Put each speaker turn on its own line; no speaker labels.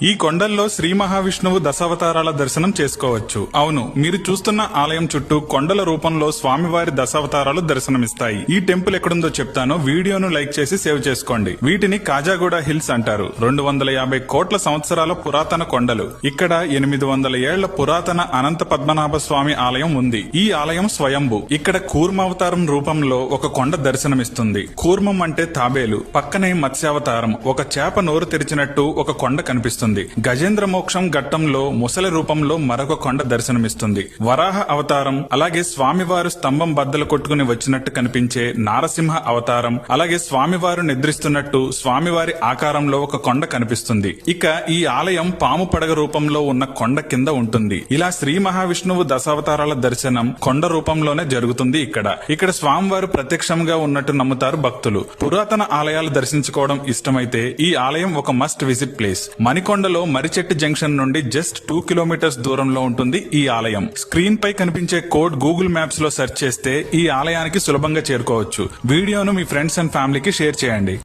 ఈ కొండల్లో శ్రీ మహావిష్ణువు దశావతారాల దర్శనం చేసుకోవచ్చు. అవును, మీరు చూస్తున్న ఆలయం చుట్టూ కొండల రూపంలో స్వామివారి దశావతారాలు దర్శనమిస్తాయి. ఈ టెంపుల్ ఎక్కడుందో చెప్తాను, వీడియోను లైక్ చేసి సేవ్ చేసుకోండి. వీటిని కాజాగూడ హిల్స్ అంటారు. 250 కోట్ల సంవత్సరాల పురాతన కొండలు. ఇక్కడ 800 ఏళ్ల పురాతన అనంత పద్మనాభ స్వామి ఆలయం ఉంది. ఈ ఆలయం స్వయంభు. ఇక్కడ కూర్మావతారం రూపంలో ఒక కొండ దర్శనమిస్తుంది. కూర్మం అంటే తాబేలు, పక్కనే మత్స్యావతారం, ఒక చేప నోరు తెరిచినట్టు ఒక కొండ కనిపిస్తుంది. గజేంద్ర మోక్షం ఘట్టంలో ముసలి రూపంలో మరొక కొండ దర్శనమిస్తుంది. వరాహ అవతారం, అలాగే స్వామివారు స్తంభం బద్దలు కొట్టుకుని వచ్చినట్టు కనిపించే నారసింహ అవతారం, అలాగే స్వామివారు నిద్రిస్తున్నట్టు స్వామివారి ఆకారంలో ఒక కొండ కనిపిస్తుంది. ఇక ఈ ఆలయం పాము పడగ రూపంలో ఉన్న కొండ కింద ఉంటుంది. ఇలా శ్రీ మహావిష్ణువు దశావతారాల దర్శనం కొండ రూపంలోనే జరుగుతుంది. ఇక్కడ స్వామివారు ప్రత్యక్షంగా ఉన్నట్టు నమ్ముతారు భక్తులు. పురాతన ఆలయాలు దర్శించుకోవడం ఇష్టమైతే ఈ ఆలయం ఒక మస్ట్ విజిట్ ప్లేస్. మణికొండలో మరిచెట్టు జంక్షన్ నుండి జస్ట్ 2 కిలోమీటర్స్ దూరంలో ఉంటుంది ఈ ఆలయం. స్క్రీన్ పై కనిపించే కోడ్ గూగుల్ మ్యాప్స్ లో సెర్చ్ చేస్తే ఈ ఆలయానికి సులభంగా చేరుకోవచ్చు. వీడియోను మీ ఫ్రెండ్స్ అండ్ ఫ్యామిలీకి షేర్ చేయండి.